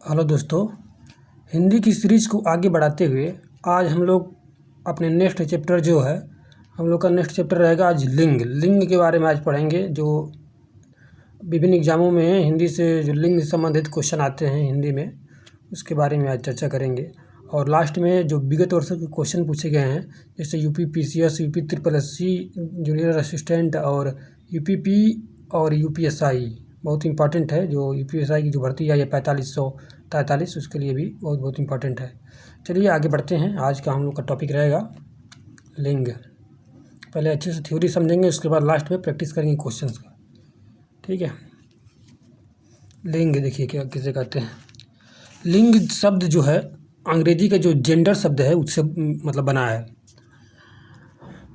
Hello दोस्तों, हिंदी की series को आगे बढ़ाते हुए आज हम लोग अपने नेक्स्ट चैप्टर जो है हम लोग का नेक्स्ट चैप्टर रहेगा आज लिंग के बारे में आज पढ़ेंगे। जो विभिन्न एग्ज़ामों में हिंदी से जो लिंग से संबंधित क्वेश्चन आते हैं हिंदी में, उसके बारे में आज चर्चा करेंगे। और लास्ट में जो विगत वर्षों के क्वेश्चन पूछे गए हैं, जैसे UP PCS, UP SSC, junior assistant और यूपीपी और यूपीएसआई बहुत इंपॉर्टेंट है। जो यूपीएसआई की जो भर्ती है ये 4543, उसके लिए भी बहुत इंपॉर्टेंट है। चलिए आगे बढ़ते हैं। आज का हम लोग का टॉपिक रहेगा लिंग। पहले अच्छे से थ्योरी समझेंगे, उसके बाद लास्ट में प्रैक्टिस करेंगे क्वेश्चंस का, ठीक है। लिंग देखिए क्या किसे कहते हैं। लिंग शब्द जो है अंग्रेजी का जो जेंडर शब्द है उससे मतलब बना है,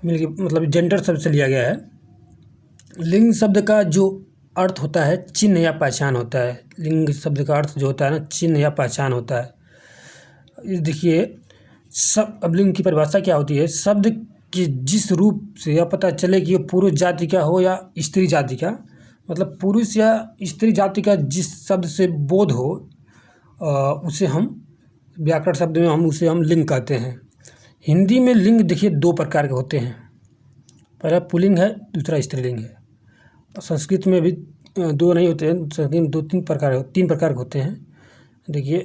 मतलब जेंडर शब्द से लिया गया है। लिंग शब्द का जो अर्थ होता है चिन्ह या पहचान होता है। लिंग शब्द का अर्थ जो होता है ना, चिन्ह या पहचान होता है। देखिए अब लिंग की परिभाषा क्या होती है, शब्द के जिस रूप से यह पता चले कि ये पुरुष जाति का हो या स्त्री जाति का, मतलब पुरुष या स्त्री जाति का जिस शब्द से बोध हो उसे हम व्याकरण शब्द में हम लिंग कहते हैं। हिंदी में लिंग देखिए दो प्रकार के होते हैं, पहला पुल्लिंग है, दूसरा स्त्रीलिंग है। संस्कृत में भी दो नहीं होते हैं, संस्कृत में तीन प्रकार के होते हैं। देखिए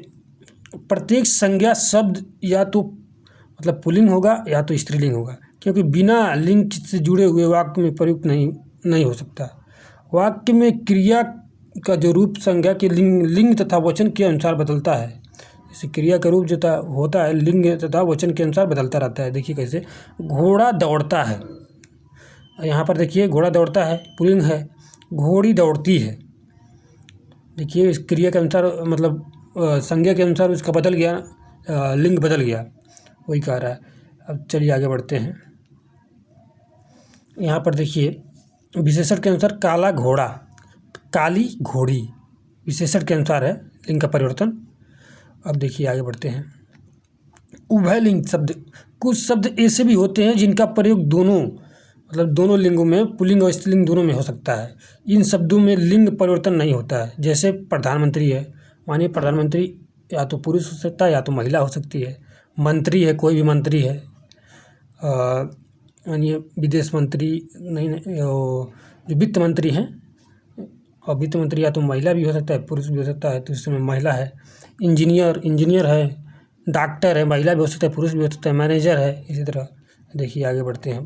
प्रत्येक संज्ञा शब्द या तो मतलब पुल्लिंग होगा या तो स्त्रीलिंग होगा, क्योंकि बिना लिंग से जुड़े हुए वाक्य में प्रयुक्त नहीं हो सकता। वाक्य में क्रिया का जो रूप संज्ञा के लिंग तथा वचन के अनुसार बदलता है। जैसे क्रिया का रूप जो होता है लिंग तथा वचन के अनुसार बदलता रहता है। देखिए कैसे, घोड़ा दौड़ता है, यहाँ पर देखिए घोड़ा दौड़ता है पुल्लिंग है, घोड़ी दौड़ती है। देखिए इस क्रिया के अनुसार मतलब संज्ञा के अनुसार उसका बदल गया, लिंग बदल गया, वही कह रहा है। अब चलिए आगे बढ़ते हैं। यहाँ पर देखिए विशेषण के अनुसार काला घोड़ा, काली घोड़ी, विशेषण के अनुसार है लिंग का परिवर्तन। अब देखिए आगे बढ़ते हैं। उभयलिंग शब्द, कुछ शब्द ऐसे भी होते हैं जिनका प्रयोग दोनों लिंगों में, पुल्लिंग और स्त्रीलिंग दोनों में हो सकता है। इन शब्दों में लिंग परिवर्तन नहीं होता है। जैसे प्रधानमंत्री है, मानिए प्रधानमंत्री या तो पुरुष हो सकता है या तो महिला हो सकती है। मंत्री है, कोई भी मंत्री है, मानिए विदेश मंत्री नहीं जो वित्त मंत्री हैं, और वित्त मंत्री या तो महिला भी हो सकता है पुरुष भी हो सकता है, तो इस समय महिला है। इंजीनियर है, डॉक्टर है, महिला भी हो सकता है पुरुष भी हो सकता है, मैनेजर है, इसी तरह। देखिए आगे बढ़ते हैं।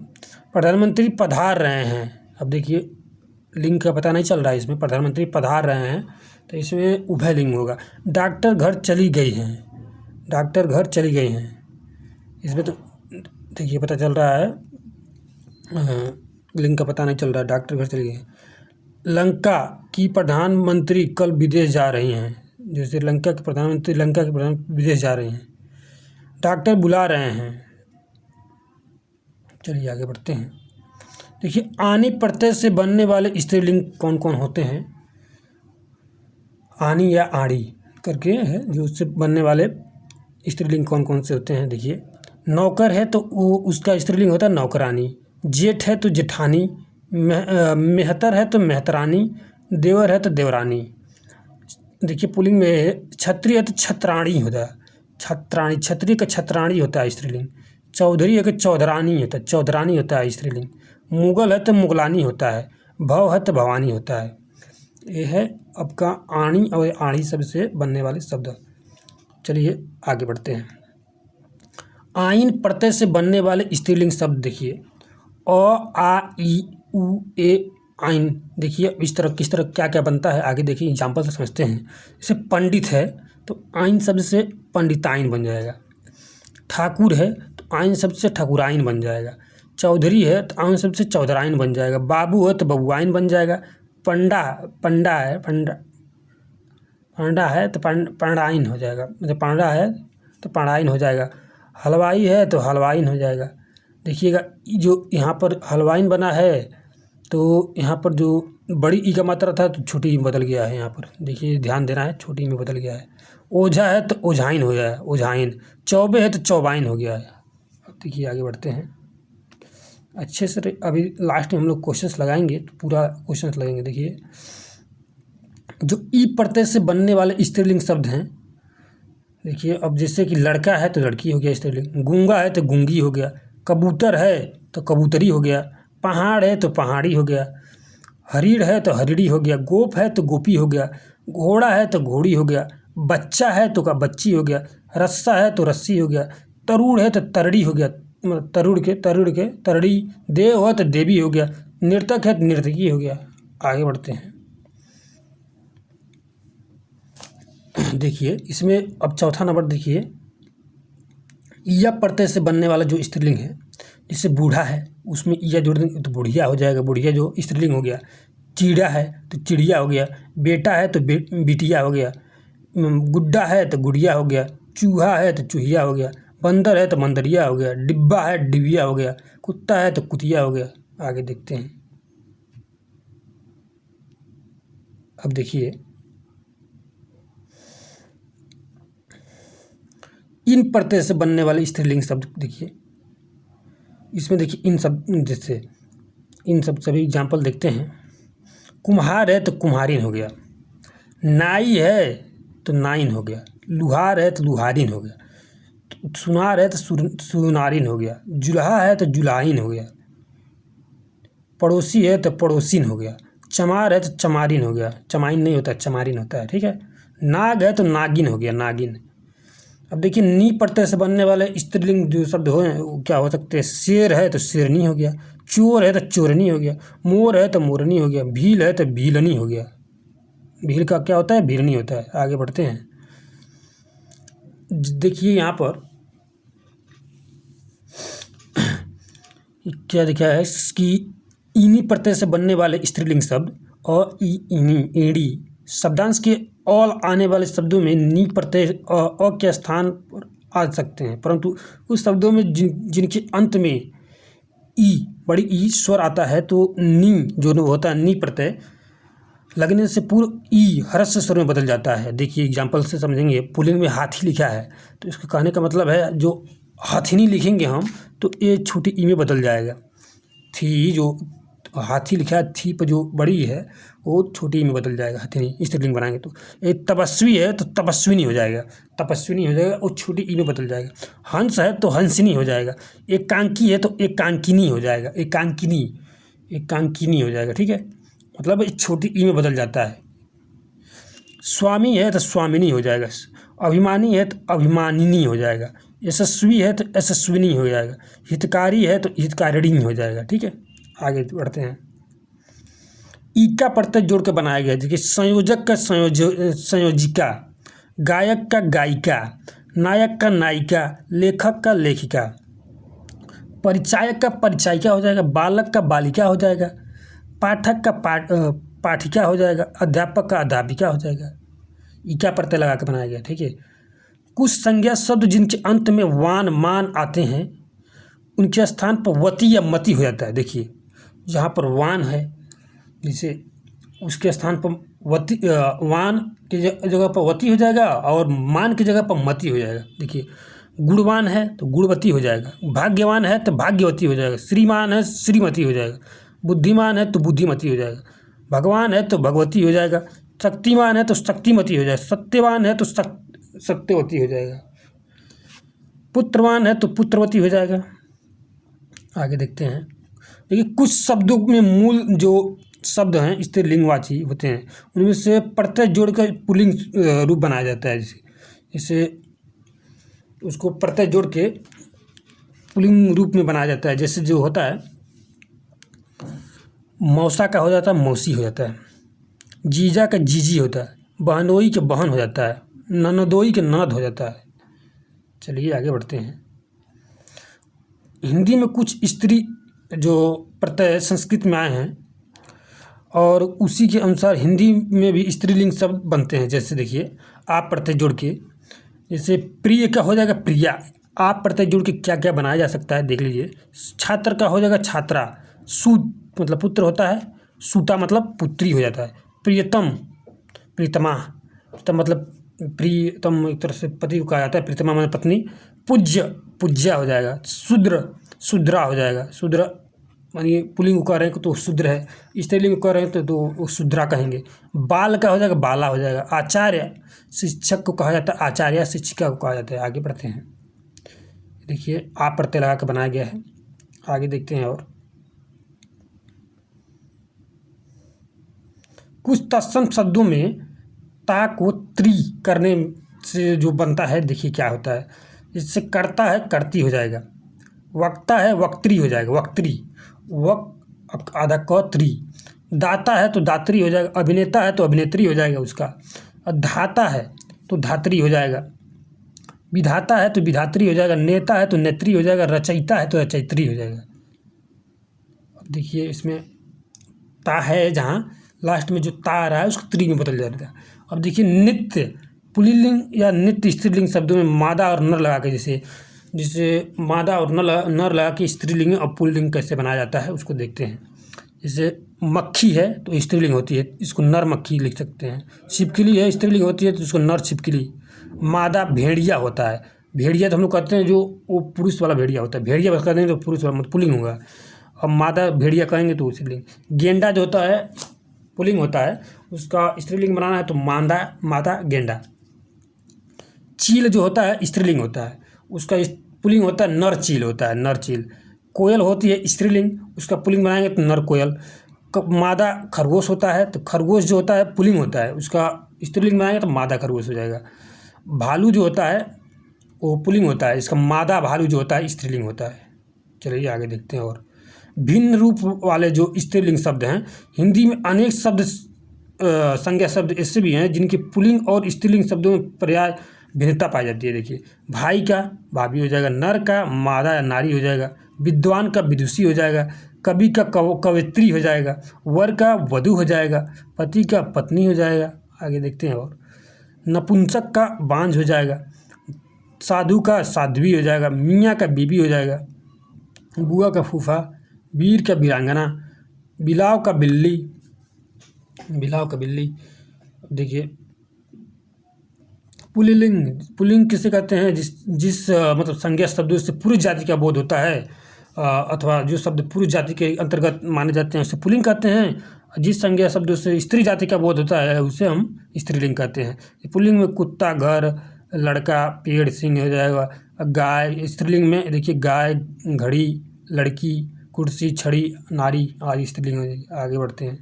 प्रधानमंत्री पधार रहे हैं, अब देखिए लिंग का पता नहीं चल रहा है इसमें, प्रधानमंत्री पधार रहे हैं तो इसमें उभय लिंग होगा। डॉक्टर घर चली गई हैं, डॉक्टर घर चली गई हैं, इसमें तो देखिए पता चल रहा है लिंग का पता नहीं चल रहा है, डॉक्टर घर चली गई हैं। लंका की प्रधानमंत्री कल विदेश जा रही हैं, जैसे लंका के प्रधानमंत्री विदेश जा रही हैं। डॉक्टर बुला रहे हैं। चलिए आगे बढ़ते हैं। देखिए आनी प्रत्यय से बनने वाले स्त्रीलिंग कौन कौन होते हैं। आनी या आड़ी करके है जो उससे बनने वाले स्त्रीलिंग कौन कौन से होते हैं। देखिए नौकर है तो वो उसका स्त्रीलिंग होता है नौकरानी, जेठ है तो जेठानी, मेहतर है तो मेहतरानी, देवर है तो देवरानी। देखिए पुल्लिंग में छत्री है तो छत्राणी होता है, छत्राणी, छत्री का छत्राणी होता है स्त्रीलिंग। चौधरी है कि चौधरानी होता है, चौधरानी होता है स्त्रीलिंग। मुगल है तो मुगलानी होता है, भव है तो भवानी होता है। ये है आपका आणी और आड़ी शब्द से बनने वाले शब्द। चलिए आगे बढ़ते हैं। आइन प्रत्यय से बनने वाले स्त्रीलिंग शब्द देखिए, अ आ ई उ ए आइन। देखिए इस तरह किस तरह क्या क्या बनता है, आगे देखिए एग्जाम्पल से समझते हैं। जैसे पंडित है तो आइन शब्द से पंडिताइन बन जाएगा। ठाकुर है तो आइन शब्द से ठाकुराइन बन जाएगा। चौधरी है तो आइन शब्द से चौधराइन बन जाएगा। बाबू है तो बबुआइन बन जाएगा। पंडा है तो पंडाइन हो जाएगा, मतलब पंडा है तो पंडाइन हो जाएगा। हलवाई है तो हलवाइन हो जाएगा। देखिएगा जो यहाँ पर हलवाइन बना है तो यहाँ पर जो बड़ी ई का मात्रा था तो छोटी ई में बदल गया है। यहाँ पर देखिए ध्यान देना है, छोटी में बदल गया है। ओझा है तो ओझाइन हो गया है, ओझाइन। चौबे है तो चौबाइन हो गया है। अब देखिए आगे बढ़ते हैं अच्छे से। अभी लास्ट में हम लोग क्वेश्चंस लगाएंगे तो पूरा क्वेश्चंस लगेंगे। देखिए जो ई प्रत्यय से बनने वाले स्त्रीलिंग शब्द हैं देखिए अब जैसे कि लड़का है तो लड़की हो गया स्त्रीलिंग, गूंगा है तो गूंगी हो गया, कबूतर है तो कबूतरी हो गया, पहाड़ है तो पहाड़ी हो गया, हरीड़ है तो हरिड़ी हो गया, गोप है तो गोपी हो गया, घोड़ा है तो घोड़ी हो गया, बच्चा है तो का बच्ची हो गया, रस्सा है तो रस्सी हो गया, तरुड़ है तो तरड़ी हो गया, तरुड़ के तरड़ी, देव है तो देवी हो गया, नर्तक है तो नर्तकी हो गया। आगे बढ़ते हैं। देखिए इसमें अब चौथा नंबर देखिए, ईया प्रत्यय से बनने वाला जो स्त्रीलिंग है, जैसे बूढ़ा है उसमें ईया जोड़ देंगे तो बुढ़िया हो जाएगा, बुढ़िया जो स्त्रीलिंग हो गया। चीड़ा है तो चिड़िया हो गया, बेटा है तो बिटिया हो गया, गुड्डा है तो गुड़िया हो गया, चूहा है तो चूहिया हो गया, बंदर है तो बंदरिया हो गया, डिब्बा है डिबिया हो गया, कुत्ता है तो कुतिया हो गया। आगे देखते हैं। अब देखिए इन प्रत्यय से बनने वाले स्त्रीलिंग शब्द देखिए, इसमें देखिए इन सब जैसे इन सब सभी एग्जाम्पल देखते हैं। कुम्हार है तो कुम्हारिन हो गया, नाई है तो नाइन हो गया, लुहार है तो लुहारिन हो गया, सुनार है तो सुनारिन हो गया, जुल्हा है तो जुलाहिन हो गया, पड़ोसी है तो पड़ोसिन हो गया, चमार है तो चमारिन हो गया, चमाइन नहीं होता चमारिन होता है, ठीक है। नाग है तो नागिन हो गया, नागिन। अब देखिए नी प्रत्यय से बनने वाले स्त्रीलिंग जो शब्द हो वो क्या हो सकते हैं। शेर है तो शेरनी हो गया, चोर है तो चोरनी हो गया, मोर है तो मोरनी हो गया, भील है तो भीलनी हो गया। भील का क्या होता है, भीलनी होता है। आगे बढ़ते हैं। देखिए यहाँ पर क्या लिखा है कि इनी प्रत्यय से बनने वाले स्त्रीलिंग शब्द और इनी एड़ी शब्दांश के ऑल आने वाले शब्दों में नी प्रत्यय अ के स्थान पर आ सकते हैं, परंतु उस शब्दों में जिनके अंत में ई बड़ी ई स्वर आता है तो नी जो होता है नी प्रत्यय लगने से पूर्व ई ह्रस्व स्वर में बदल जाता है। देखिए एग्जाम्पल से समझेंगे। पुल्लिंग में हाथी लिखा है तो इसका कहने का मतलब है जो हाथिनी लिखेंगे हम तो ये छोटी ई में बदल जाएगा। थी जो हाथी लिखा है थी पर जो बड़ी है वो छोटी ई में बदल जाएगा, हाथिनी स्त्रीलिंग बनाएंगे तो। एक तपस्वी है तो तपस्विनी हो जाएगा, तपस्विनी हो जाएगा और छोटी ई में बदल जाएगा। हंस है तो हंसिनी हो जाएगा, एकांकी है तो एकांकिनी हो जाएगा, एकांकिनी हो जाएगा, ठीक है। मतलब एक छोटी ई में बदल जाता है। स्वामी है तो स्वामिनी हो जाएगा, अभिमानी है तो अभिमानिनी हो जाएगा, यशस्वी है तो यशस्विनी हो जाएगा, हितकारी है तो हितकारिणी हो जाएगा, ठीक है। आगे बढ़ते हैं। ई का प्रत्यय जोड़ के बनाया गया, देखिए संयोजक का संयोजिका, गायक का गायिका, नायक का नायिका, लेखक का लेखिका, परिचायक का परिचायिका हो जाएगा, बालक का बालिका हो जाएगा, पाठक का पाठिका हो जाएगा, अध्यापक का अध्यापिका हो जाएगा। ई का प्रत्यय लगा के बनाया गया, ठीक है। कुछ संज्ञा शब्द जिनके अंत में वान मान आते हैं उनके स्थान पर वती या मति हो जाता है। देखिए जहाँ पर वान है जैसे उसके स्थान पर वती, वान की जगह पर वती हो जाएगा और मान की जगह पर मति हो जाएगा। देखिए गुणवान है तो गुणवती हो जाएगा, भाग्यवान है तो भाग्यवती हो जाएगा, श्रीमान है श्रीमती हो जाएगा, बुद्धिमान है तो बुद्धिमती हो जाएगा, भगवान है तो भगवती हो जाएगा, शक्तिमान है तो शक्तिमती हो जाएगा, सत्यवान है तो सत्यवती हो जाएगा, पुत्रवान है तो पुत्रवती हो जाएगा। आगे देखते हैं। देखिए कुछ शब्दों में मूल जो शब्द हैं स्त्रीलिंगवाची होते हैं उनमें से प्रत्यय जोड़कर पुल्लिंग रूप बनाया जाता है। जैसे उसको प्रत्यय जोड़ के पुल्लिंग रूप में बनाया जाता है। जैसे जो होता है मौसा का हो जाता है मौसी हो जाता है, जीजा का जीजी होता है, बहनोई के बहन हो जाता है, ननदोई के ननद हो जाता है। चलिए आगे बढ़ते हैं। हिंदी में कुछ स्त्री जो प्रत्यय संस्कृत में आए हैं और उसी के अनुसार हिंदी में भी स्त्रीलिंग शब्द बनते हैं। जैसे देखिए आप प्रत्यय जोड़ के, जैसे प्रिय का हो जाएगा प्रिया, आप प्रत्यय जोड़ के क्या क्या बनाया जा सकता है देख लीजिए। छात्र का हो जाएगा छात्रा, सूत मतलब पुत्र होता है, सूता मतलब पुत्री हो जाता है, प्रियतम प्रीतमा, प्रीतम मतलब प्रियतम एक तरह से पति को कहा जाता है, प्रीतमा मतलब पत्नी, पूज्य पूज्या हो जाएगा, शूद्र शूद्रा हो जाएगा, शूद्र मानिए पुल्लिंग को कह रहे हैं तो शूद्र है, स्त्रीलिंग को कह रहे हैं तो वो शूद्रा कहेंगे। बाल का हो जाएगा बाला हो जाएगा। आचार्य शिक्षक को कहा जाता है, आचार्य शिक्षिका को कहा जाता है। आगे बढ़ते हैं, देखिए आप प्रत्यय लगा के बनाया गया है, आगे देखते हैं। और कुछ तत्सम शब्दों में ता को त्री करने से जो बनता है, देखिए क्या होता है। इससे करता है कर्ती हो जाएगा, वक्ता है वक्त्री हो जाएगा, वक्त्री, वक आधा क त्री, दाता है तो दात्री हो जाएगा, अभिनेता है तो अभिनेत्री हो जाएगा उसका, और धाता है तो धात्री हो जाएगा, विधाता है तो विधात्री हो जाएगा, नेता है तो नेत्री हो जाएगा, रचयिता है तो रचयित्री हो जाएगा। अब देखिए इसमें ता है, जहाँ लास्ट में जो ता आ रहा है उसको त्री में बदल जाता है। अब देखिए नित्य पुल्लिंग या नित्य स्त्रीलिंग शब्दों में मादा और नर लगा के, जैसे मादा और नर लगा के स्त्रीलिंग और पुल्लिंग कैसे बनाया जाता है उसको देखते हैं। जैसे मक्खी है तो स्त्रीलिंग होती है, इसको नर मक्खी लिख सकते हैं। छिपकली है स्त्रीलिंग होती है तो इसको नर छिपकली। मादा भेड़िया होता है, भेड़िया तो हम लोग कहते हैं जो वो पुरुष वाला भेड़िया होता है, भेड़िया बस कर देंगे तो पुरुष वाला मतलब पुल्लिंग होगा, और मादा भेड़िया कहेंगे तो स्त्रीलिंग। गेंडा जो होता है पुल्लिंग होता है, उसका स्त्रीलिंग बनाना है तो मादा गेंडा। चील जो होता है स्त्रीलिंग होता है, उसका पुल्लिंग होता है नर चील होता है, नर चील। कोयल होती है स्त्रीलिंग, उसका पुल्लिंग बनाएंगे तो नर कोयल। मादा खरगोश होता है तो खरगोश जो होता है पुल्लिंग होता है, उसका स्त्रीलिंग बनाएंगे तो मादा खरगोश हो जाएगा। भालू जो होता है वो पुल्लिंग होता है, इसका मादा भालू जो होता है स्त्रीलिंग होता है। चलिए आगे देखते हैं। और भिन्न रूप वाले जो स्त्रीलिंग शब्द हैं, हिंदी में अनेक शब्द संज्ञा शब्द ऐसे भी हैं जिनके पुल्लिंग और स्त्रीलिंग शब्दों में पर्याय भिन्नता पाई जाती है। देखिए भाई का भाभी हो जाएगा, नर का मादा या नारी हो जाएगा, विद्वान का विदुषी हो जाएगा, कवि का कवयित्री हो जाएगा, वर का वधू हो जाएगा, पति का पत्नी हो जाएगा। आगे देखते हैं। और नपुंसक का बांझ हो जाएगा, साधु का साध्वी हो जाएगा, मियाँ का बीबी हो जाएगा, बुआ का फूफा, वीर का वीरांगना, बिलाव का बिल्ली, बिलाव का बिल्ली। देखिए पुल्लिंग किसे कहते हैं, जिस मतलब संज्ञा शब्दों से पुरुष जाति का बोध होता है, अथवा जो शब्द पुरुष जाति के अंतर्गत माने जाते हैं उसे पुल्लिंग कहते हैं। जिस संज्ञा शब्दों से स्त्री जाति का बोध होता है उसे हम स्त्रीलिंग कहते हैं। पुल्लिंग में कुत्ता, घर, लड़का, पेड़, सिंह हो जाएगा। गाय स्त्रीलिंग में देखिए गाय, घड़ी, लड़की, कुर्सी, छड़ी, नारी आदि स्त्रीलिंग हो जाएगी। आगे बढ़ते हैं।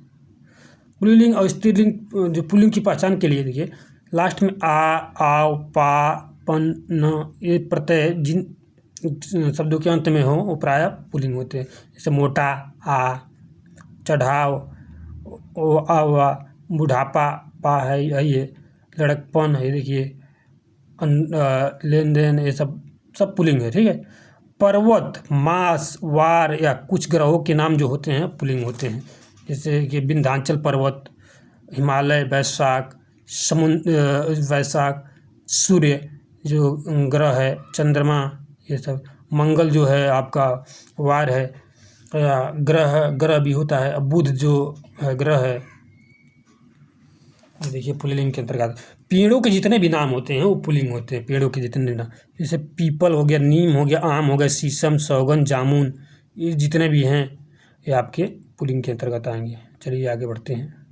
पुल्लिंग और स्त्रीलिंग जो पुल्लिंग की पहचान के लिए देखिए लास्ट में आ, आओ, पा, पन, न ये प्रत्यय जिन शब्दों के अंत में हो वो प्रायः पुल्लिंग होते हैं। जैसे मोटा आ, चढ़ाव ओ आवा, बुढ़ापा पा है ये, लड़कपन है देखिए, लेन देन ये सब पुल्लिंग है। ठीक है। पर्वत, मास, वार या कुछ ग्रहों के नाम जो होते हैं पुल्लिंग होते हैं। जैसे कि विंध्याचल पर्वत, हिमालय, वैशाख, वैशाख, सूर्य जो ग्रह है, चंद्रमा, ये सब, मंगल जो है आपका वार है, ग्रह भी होता है। बुध जो है ग्रह है, देखिए पुल्लिंग के अंतर्गत। पेड़ों के जितने भी नाम होते हैं वो पुल्लिंग होते हैं, पेड़ों के जितने नाम, जैसे पीपल हो गया, नीम हो गया, आम हो गया, शीशम, सौगन, जामुन, ये जितने भी हैं ये आपके पुल्लिंग के अंतर्गत आएंगे। चलिए आगे बढ़ते हैं।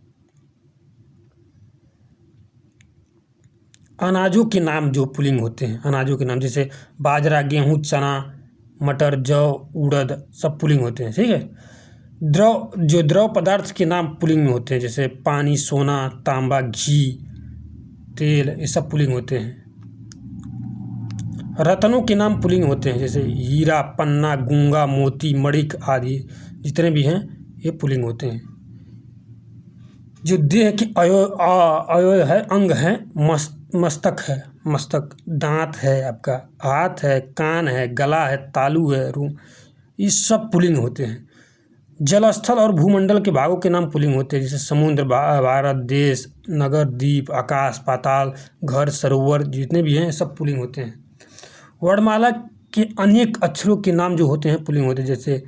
अनाजों के नाम जो पुल्लिंग होते हैं, अनाजों के नाम जैसे बाजरा, गेहूँ, चना, मटर, जौ, उड़द सब पुल्लिंग होते हैं। ठीक है। द्रव पदार्थ के नाम पुल्लिंग में होते हैं, जैसे पानी, सोना, तांबा, घी, तेल, ये सब पुल्लिंग होते हैं। रत्नों के नाम पुल्लिंग होते हैं, जैसे हीरा, पन्ना, गूंगा, मोती, मणिक आदि जितने भी हैं ये पुल्लिंग होते हैं। जो देह के अवयव है, अंग है, मस्तक है, मस्तक, दांत है आपका, हाथ है, कान है, गला है, तालू है, रूम, ये सब पुल्लिंग होते हैं। जलस्थल और भूमंडल के भागों के नाम पुल्लिंग होते हैं, जैसे समुद्र, भारत देश, नगर, द्वीप, आकाश, पाताल, घर, सरोवर, जितने भी हैं सब पुल्लिंग होते हैं। वर्णमाला के अनेक अक्षरों के नाम जो होते हैं पुल्लिंग होते हैं, जैसे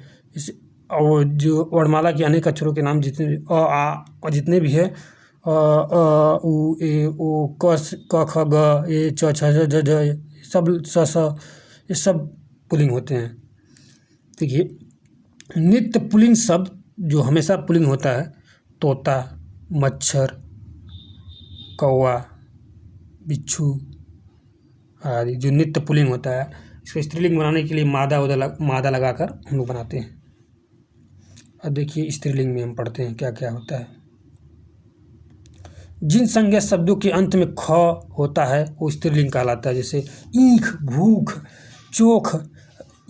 और जो वर्णमाला के अनेक अक्षरों के नाम जितने भी अ, आ जितने भी है, उ, ए, ओ, क, ख, ग, ए, च, छ, ज, ज, सब, स, ये सब पुल्लिंग होते हैं। देखिए नित्य पुल्लिंग शब्द जो हमेशा पुल्लिंग होता है, तोता, मच्छर, कौवा, बिच्छू आदि जो नित्य पुल्लिंग होता है, इसको स्त्रीलिंग बनाने के लिए मादा लगाकर हम लोग बनाते हैं। अब देखिए स्त्रीलिंग में हम पढ़ते हैं क्या क्या होता है। जिन संज्ञा शब्दों के अंत में ख होता है वो स्त्रीलिंग कहलाता है। जैसे ईख, भूख, चोख,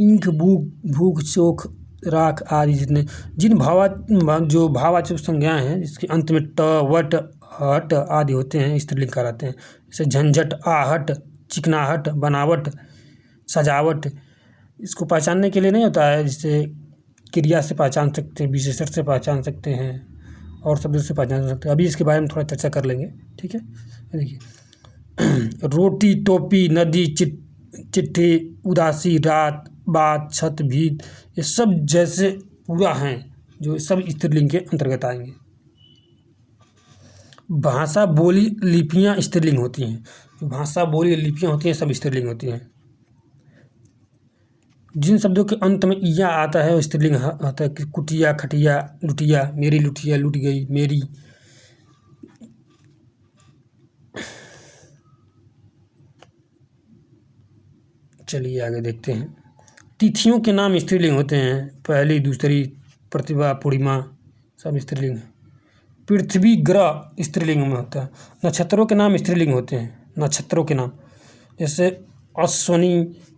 ईख, भूख, चोख, राख आदि जिन भाववाचक संज्ञाएं हैं जिसके अंत में ट, वट, हट आदि होते हैं स्त्रीलिंग कहलाते हैं। जैसे झंझट, आहट, चिकनाहट, बनावट, सजावट। इसको पहचानने के लिए नहीं होता है, जैसे क्रिया से पहचान सकते हैं, विशेषण से पहचान सकते हैं और शब्दों से पहचान सकते हैं। अभी इसके बारे में थोड़ा चर्चा कर लेंगे, ठीक है। देखिए रोटी, टोपी, नदी, चिट्ठी, उदासी, रात, बात, छत, भीत, ये सब जैसे पूरा हैं जो सब स्त्रीलिंग के अंतर्गत आएंगे। भाषा, बोली, लिपियाँ स्त्रीलिंग होती हैं। जो भाषा, बोली, लिपियाँ होती हैं सब स्त्रीलिंग होती हैं। जिन शब्दों के अंत में इया आता है वो स्त्रीलिंग आता है। कुटिया, खटिया, लुटिया, मेरी लुटिया लुट गई, मेरी। चलिए आगे देखते हैं। तिथियों के नाम स्त्रीलिंग होते हैं। पहली, दूसरी, प्रतिभा, पूर्णिमा सब स्त्रीलिंग है। पृथ्वी, ग्रह स्त्रीलिंग में होता है। नक्षत्रों के नाम स्त्रीलिंग होते हैं। नक्षत्रों के नाम जैसे अश्वनी,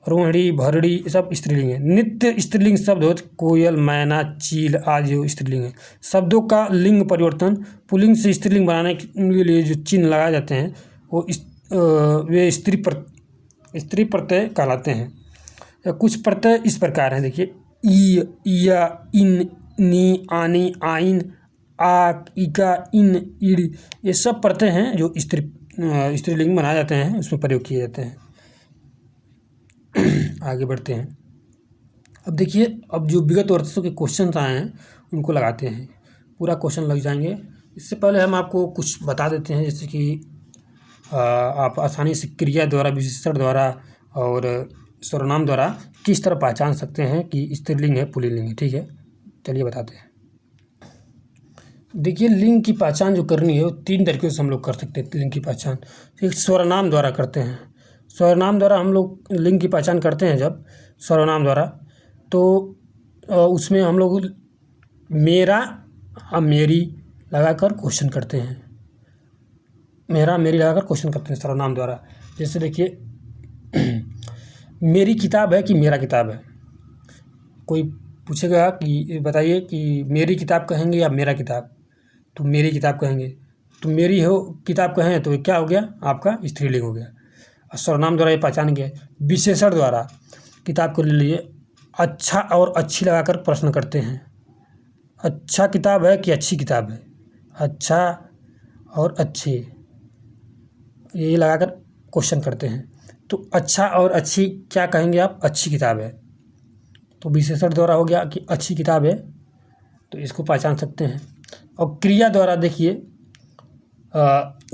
रोहिणी, भरणी ये सब स्त्रीलिंग है। नित्य स्त्रीलिंग शब्द होते कोयल, मैना, चील आदि स्त्रीलिंग है। शब्दों का लिंग परिवर्तन, पुल्लिंग से स्त्रीलिंग बनाने के लिए जो चिन्ह लगाए जाते हैं वो वे स्त्री प्रत्यय कहलाते हैं। कुछ प्रत्यय इस प्रकार हैं, देखिए ई, इया, इन, नी, आनी, आइन, आक, इका, इन, इड़ ये सब प्रत्यय हैं जो स्त्रीलिंग बनाए जाते हैं, उसमें प्रयोग किए जाते हैं। आगे बढ़ते हैं। अब देखिए अब जो विगत वर्षों के क्वेश्चन आए हैं उनको लगाते हैं। पूरा क्वेश्चन लग जाएंगे। इससे पहले हम आपको कुछ बता देते हैं, जैसे कि आप आसानी से क्रिया द्वारा, विशेषण द्वारा और सर्वनाम द्वारा किस तरह पहचान सकते हैं कि स्त्रीलिंग है पुल्लिंग है, ठीक है। चलिए बताते हैं। देखिए लिंग की पहचान जो करनी है वो 3 तरीक़े से हम लोग कर सकते हैं। लिंग की पहचान एक सर्वनाम द्वारा करते हैं। सर्वनाम द्वारा हम लोग लिंग की पहचान करते हैं जब सर्वनाम द्वारा, तो उसमें हम लोग मेरा और मेरी लगाकर क्वेश्चन करते हैं। मेरा, मेरी लगाकर क्वेश्चन करते हैं सर्वनाम द्वारा। जैसे देखिए मेरी किताब है कि मेरा किताब है। कोई पूछेगा कि बताइए कि मेरी किताब कहेंगे या मेरा किताब, तो मेरी किताब कहेंगे। तो मेरी हो किताब कहें तो क्या हो गया, आपका स्त्रीलिंग हो गया। सर्वनाम द्वारा ये पहचान गया। विशेषण द्वारा किताब को ले लिए अच्छा और अच्छी लगाकर प्रश्न करते हैं। अच्छा किताब है कि अच्छी किताब है, अच्छा और अच्छी ये लगाकर क्वेश्चन करते हैं। तो अच्छा और अच्छी क्या कहेंगे आप, अच्छी किताब है। तो विशेषण द्वारा हो गया कि अच्छी किताब है, तो इसको पहचान सकते हैं। और क्रिया द्वारा देखिए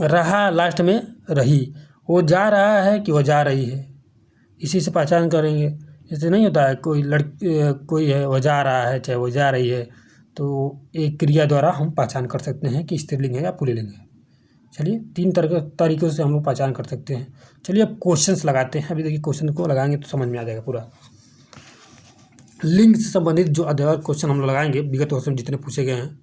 रहा लास्ट में रही, वो जा रहा है कि वो जा रही है, इसी से पहचान करेंगे। जैसे नहीं होता है कोई है वो जा रहा है चाहे वो जा रही है, तो एक क्रिया द्वारा हम पहचान कर सकते हैं कि स्त्रीलिंग है या पुल्लिंग है। चलिए 3 तरीक़ों से हम लोग पहचान कर सकते हैं। चलिए अब क्वेश्चंस लगाते हैं। अभी देखिए क्वेश्चन को लगाएंगे तो समझ में आ जाएगा पूरा। लिंग से संबंधित जो अध्याय क्वेश्चन हम लोग लगाएंगे विगत वर्ष में जितने पूछे गए हैं।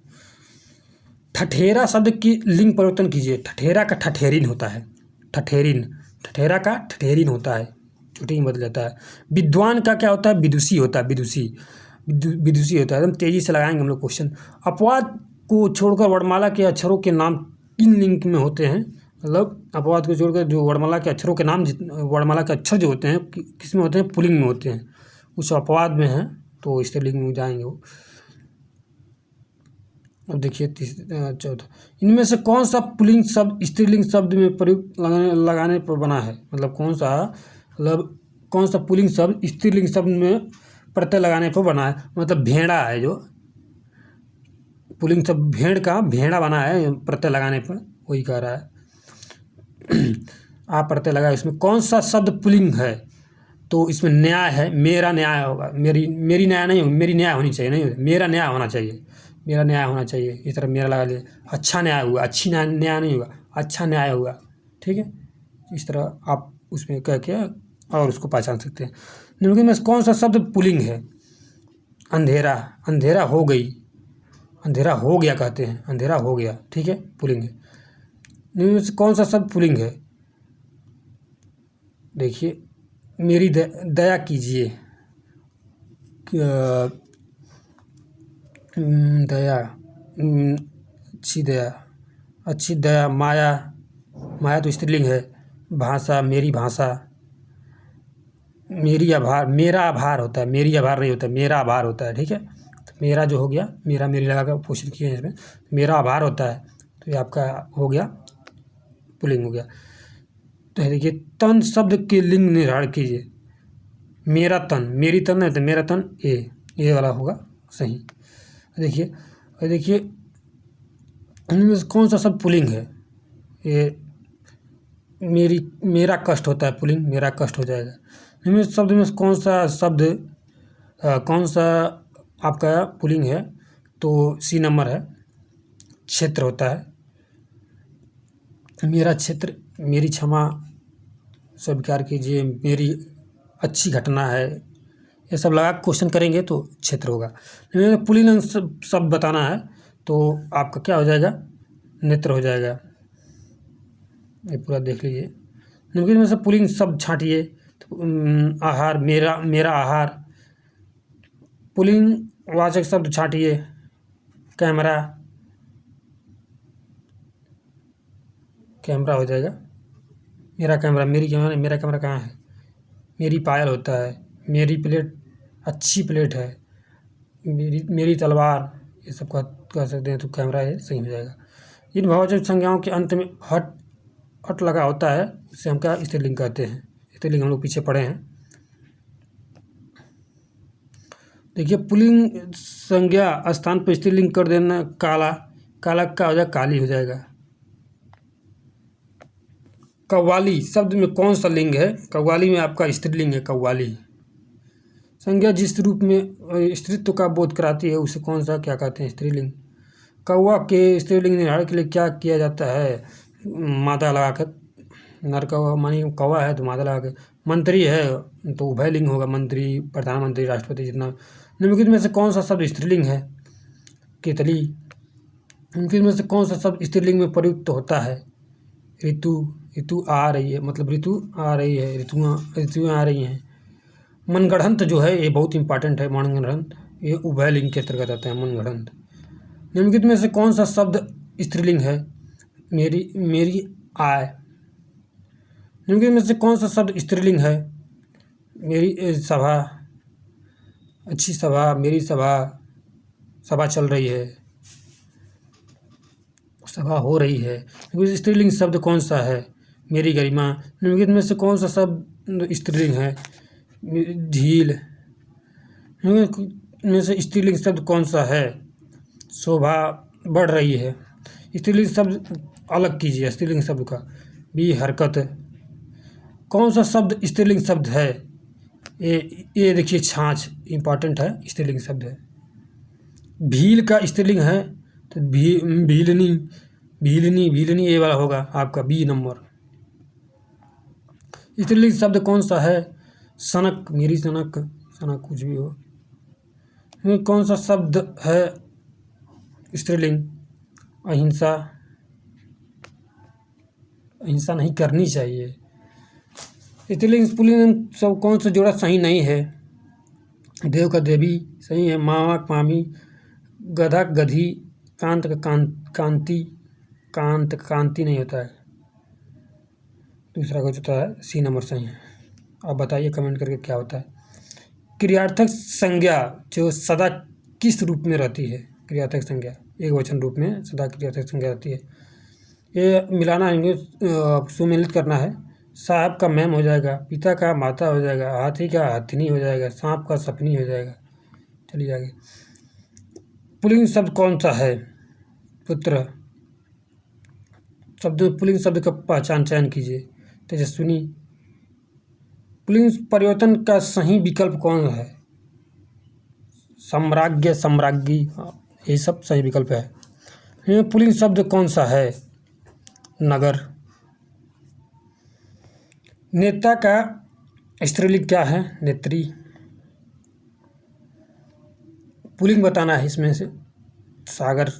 ठठेरा शब्द की लिंग परिवर्तन कीजिए। ठठेरा का ठठेरिन होता है, ठठेरिन। ठठेरा का ठठेरिन होता है, छोटे ही बदल जाता है। विद्वान का क्या होता है, विदुषी होता है, विदुषी होता है। एकदम तेज़ी से लगाएंगे हम लोग क्वेश्चन। अपवाद को छोड़कर वर्णमाला के अक्षरों के नाम किन लिंग में होते हैं, मतलब अपवाद को छोड़कर जो वर्णमाला के अक्षरों के नाम, वर्णमाला के अक्षर जो होते हैं किस में होते हैं, पुल्लिंग में होते हैं। कुछ अपवाद में हैं तो स्त्रीलिंग में जाएंगे वो। अब देखिए 14 इनमें से कौन सा पुल्लिंग शब्द स्त्रीलिंग शब्द में प्रयुक्त लगाने पर बना है। मतलब कौन सा पुल्लिंग शब्द स्त्रीलिंग शब्द में प्रत्यय लगाने पर बना है। मतलब भेड़ा है, जो पुल्लिंग शब्द भेड़ का भेड़ा बना है प्रत्यय लगाने पर, वही कह रहा है। आप प्रत्यय लगाए, इसमें कौन सा शब्द पुल्लिंग है। तो इसमें न्याय है, मेरा न्याय होगा, मेरी न्याय नहीं होगी, मेरी न्याय होनी चाहिए, नहीं मेरा न्याय होना चाहिए, मेरा न्याय होना चाहिए। इस तरह मेरा लगा लिए, अच्छा न्याय हुआ, अच्छी न्याय नहीं हुआ, अच्छा न्याय हुआ। ठीक है, इस तरह आप उसमें कह के और उसको पहचान सकते हैं। निम्नलिखित में कौन सा शब्द पुल्लिंग है? अंधेरा, अंधेरा हो गई, अंधेरा हो गया कहते हैं, अंधेरा हो गया। ठीक है, पुल्लिंग है। निम्नलिखित में से कौन सा शब्द पुल्लिंग है? देखिए, मेरी दया कीजिए, दया, अच्छी दया, अच्छी दया, माया, माया तो स्त्रीलिंग है। भाषा, मेरी भाषा, मेरी आभार, मेरा आभार होता है, मेरी आभार नहीं होता है, मेरा आभार होता है। ठीक है, तो मेरा जो हो गया, मेरा मेरी लगा कर पोषित किए हैं इसमें, मेरा आभार होता है, तो ये आपका हो गया, पुल्लिंग हो गया। तो देखिए, तन शब्द के लिंग निर्धारण कीजिए। मेरा तन, मेरी तन नहीं तो मेरा तन, ये वाला होगा सही। देखिए इनमें से कौन सा शब्द पुल्लिंग है? ये मेरा कष्ट होता है, पुल्लिंग मेरा कष्ट हो जाएगा। इनमें शब्द में कौन सा शब्द कौन सा आपका पुल्लिंग है? तो सी नंबर है, क्षेत्र होता है। मेरा क्षेत्र, मेरी क्षमा स्वीकार कीजिए, मेरी अच्छी घटना है, ये सब लगा क्वेश्चन करेंगे तो क्षेत्र होगा। पुल्लिंग शब्द बताना है तो आपका क्या हो जाएगा? नेत्र हो जाएगा। ये पूरा देख लीजिए। निम्नलिखित में से पुल्लिंग शब्द छांटिए। तो आहार, मेरा आहार। पुल्लिंग वाचक शब्द छांटिए। कैमरा, कैमरा हो जाएगा। मेरा कैमरा, मेरी कैमरा, मेरा कैमरा कहाँ है? मेरी पायल होता है। मेरी प्लेट, अच्छी प्लेट है। मेरी तलवार, ये सब कह सकते हैं, तो कैमरा ये सही हो जाएगा। इन भाववाचक संज्ञाओं के अंत में हट लगा होता है, इसे हम क्या स्त्रीलिंग कहते हैं। स्त्रीलिंग हम लोग पीछे पढ़े हैं। देखिए, पुल्लिंग संज्ञा स्थान पर स्त्रीलिंग कर देना। काला, काला का हो जाएगा काली हो जाएगा। कव्वाली शब्द में कौन सा लिंग है? कव्वाली में आपका स्त्रीलिंग है, कव्वाली। संज्ञा जिस रूप में स्त्रीत्व का बोध कराती है उसे कौन सा क्या कहते हैं? स्त्रीलिंग। कौवा के स्त्रीलिंग निर्धारण के लिए क्या किया जाता है? मादा लगाकर, नर कौवा मानी कौवा है तो मादा लगा के। मंत्री है तो उभय लिंग होगा, मंत्री, प्रधानमंत्री, राष्ट्रपति जितना। निम्नलिखित में से कौन सा शब्द स्त्रीलिंग है? केतली। निम्नलिखित में से कौन सा शब्द स्त्रीलिंग में प्रयुक्त होता है? ऋतु, ऋतु आ रही है, मतलब ऋतु आ रही है, ऋतुएँ आ रही हैं। मनगढ़ंत जो है ये बहुत इंपॉर्टेंट है, मनगढ़ंत, ये उभय लिंग के अंतर्गत आता है, मनगढ़ंत। निम्नलिखित में से कौन सा शब्द स्त्रीलिंग है? मेरी आय। निम्नलिखित में से कौन सा शब्द स्त्रीलिंग है? मेरी सभा, अच्छी सभा, मेरी सभा, सभा चल रही है, सभा हो रही है। स्त्रीलिंग शब्द कौन सा है? मेरी गरिमा। निम्नलिखित में से कौन सा शब्द स्त्रीलिंग है? झील। में से स्त्रीलिंग शब्द कौन सा है? शोभा बढ़ रही है। स्त्रीलिंग शब्द अलग कीजिए स्त्रीलिंग शब्द का। भी हरकत। कौन सा शब्द स्त्रीलिंग शब्द है? ये देखिए, छाछ इंपॉर्टेंट है, स्त्रीलिंग शब्द है। भील का स्त्रीलिंग है तो भीलनी, भीलनी, भीलनी ये वाला होगा आपका, बी नंबर। स्त्रीलिंग शब्द कौन सा है? सनक, मेरी सनक, सनक कुछ भी हो। कौन सा शब्द है स्त्रीलिंग? अहिंसा, अहिंसा नहीं करनी चाहिए। स्त्रीलिंग पुल्लिंग सब कौन सा जोड़ा सही नहीं है? देव का देवी सही है। मामा मामी, गधा गधी, कांत का कांति, कांत कांति नहीं होता है। दूसरा कुछ होता है, सी नंबर सही है। आप बताइए कमेंट करके क्या होता है। क्रियार्थक संज्ञा जो सदा किस रूप में रहती है? क्रियार्थक संज्ञा एक वचन रूप में सदा क्रियार्थक संज्ञा रहती है। ये मिलाना है, सुमेलित करना है। साहब का मैम हो जाएगा, पिता का माता हो जाएगा, हाथी का हथिनी हो जाएगा, सांप का सपनी हो जाएगा। चलिए आगे। पुल्लिंग शब्द कौन सा है? पुत्र। शब्द पुल्लिंग शब्द का पहचान चयन कीजिए। तेजस्विनी, पुल्लिंग परिवर्तन का सही विकल्प कौन है? सम्राज्ञ, सम्राज्ञी, ये सब सही विकल्प है। पुल्लिंग शब्द कौन सा है? नगर। नेता का स्त्रीलिंग क्या है? नेत्री। पुल्लिंग बताना है इसमें से। सागर।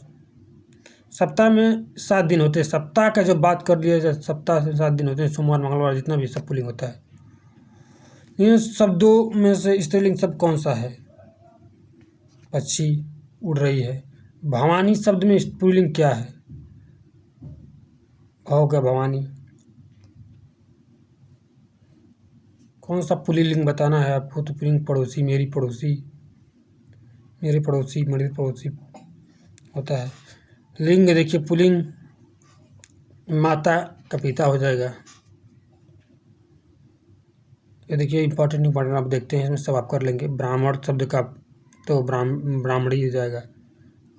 सप्ताह में 7 दिन होते हैं। सप्ताह का जब बात कर लिया जाए, सप्ताह से 7 दिन होते हैं, सोमवार मंगलवार जितना भी सब पुल्लिंग होता है। इन शब्दों में से स्त्रीलिंग शब्द कौन सा है? पक्षी, उड़ रही है। भवानी शब्द में पुल्लिंग क्या है? भाव का भवानी। कौन सा पुल्लिंग बताना है आपको? तो पुल्लिंग पड़ोसी, मेरी पड़ोसी, मेरे पड़ोसी, मेरे पड़ोसी होता है। लिंग देखिए, पुल्लिंग माता का पिता हो जाएगा। ये देखिए इंपॉर्टेंट आप देखते हैं, इसमें सब आप कर लेंगे। ब्राह्मण शब्द का तो ब्राह्मणी हो जाएगा,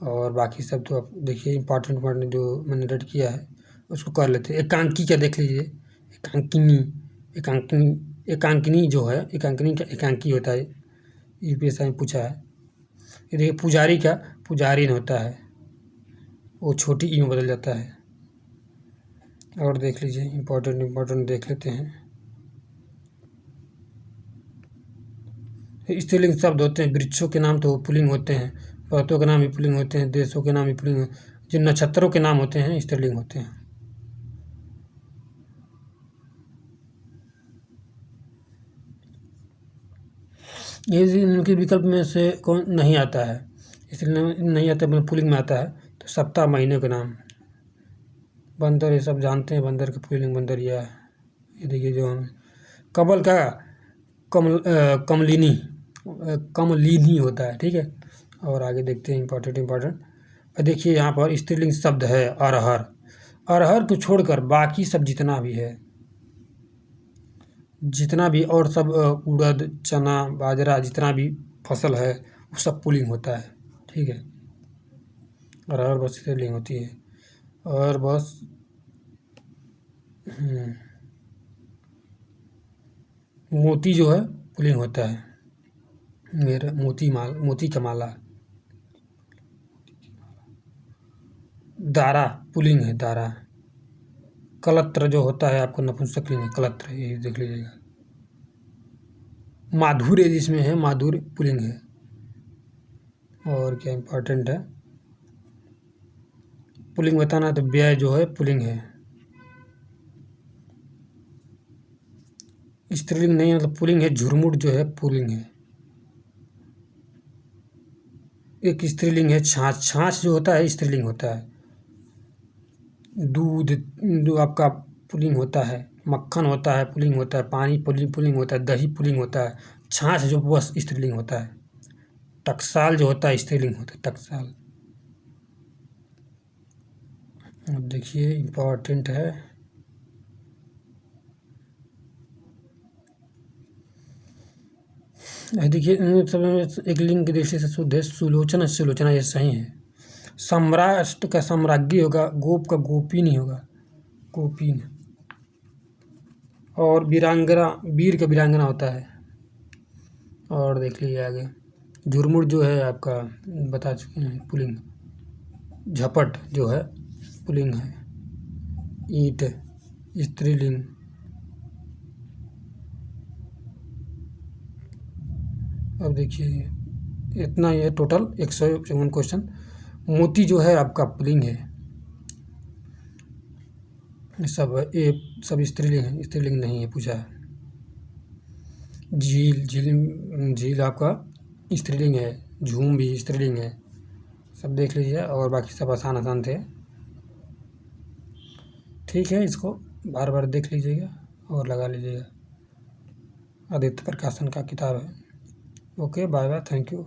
और बाकी सब तो आप देखिए इंपॉर्टेंट जो मैंने रेड किया है उसको कर लेते हैं। एकांकी क्या देख लीजिए, एकांकिनी, एकांकिनी, एकांकिनी जो है, एकांकिनी का एकांकी होता है, यूपीएससी में पूछा है। ये देखिए पुजारी का पुजारिन होता है, वो छोटी ई में बदल जाता है। और देख लीजिए इंपॉर्टेंट देख लेते हैं। स्त्रीलिंग शब्द होते हैं। वृक्षों के नाम तो पुल्लिंग होते हैं, पर्वतों के नाम भी पुल्लिंग होते हैं, देशों के नाम भी पुल्लिंग, जो नक्षत्रों के नाम होते हैं स्त्रीलिंग होते हैं। ये इनके विकल्प में से कौन नहीं आता है? इसलिए नहीं आता, पुल्लिंग में आता है तो सप्ताह, महीने के नाम। बंदर, ये सब जानते हैं, बंदर का पुल्लिंग बंदरिया। ये देखिए जो कमल का कमलिनी, कमलिनी होता है, ठीक है। और आगे देखते हैं इंपॉर्टेंट। देखिए यहाँ पर स्त्रीलिंग शब्द है अरहर। अरहर को छोड़कर बाकी सब जितना भी है, जितना भी और सब उड़द, चना, बाजरा, जितना भी फसल है वो सब पुल्लिंग होता है, ठीक है। अरहर बस स्त्रीलिंग होती है। और बस मोती जो है पुल्लिंग होता है, मेरा मोती का माला। दारा पुल्लिंग है, दारा। कलत्र जो होता है आपको नपुंसकलिंग है, कलत्र, ये देख लीजिएगा। माधुर्य जिसमें है, माधुर्य पुल्लिंग है। और क्या इंपॉर्टेंट है पुल्लिंग बताना, तो व्यय जो है पुल्लिंग है, स्त्रीलिंग नहीं मतलब पुल्लिंग है। झुरमुट जो है पुल्लिंग है। एक स्त्रीलिंग है छाछ। छाछ जो होता है स्त्रीलिंग होता है। दूध जो आपका पुल्लिंग होता है। मक्खन होता है पुल्लिंग होता है। पानी पुल्लिंग होता है। दही पुल्लिंग होता है। छाछ जो बस स्त्रीलिंग होता है। टकसाल जो होता है स्त्रीलिंग होता है, टकसाल। अब देखिए इम्पोर्टेंट है, देखिए सब में एक लिंग की दृष्टि से शुद्ध है। सुलोचना, सुलोचना ये सही है। सम्राट का सम्राज्ञी होगा, गोप का गोपी नहीं होगा, गोपीन। और वीरांगना, वीर का वीरांगना होता है। और देख लीजिए आगे, झुरमुट जो है आपका बता चुके हैं पुल्लिंग। झपट जो है पुल्लिंग है। ईंट स्त्रीलिंग। अब देखिए इतना ही है टोटल 151 क्वेश्चन। मोती जो है आपका पुल्लिंग है। सब ये सब स्त्रीलिंग है, स्त्रीलिंग नहीं है पूछा है। झील आपका स्त्रीलिंग है। झूम भी स्त्रीलिंग है। सब देख लीजिए, और बाकी सब आसान थे, ठीक है। इसको बार बार देख लीजिएगा और लगा लीजिएगा। आदित्य प्रकाशन का किताब है। Okay, bye bye, thank you.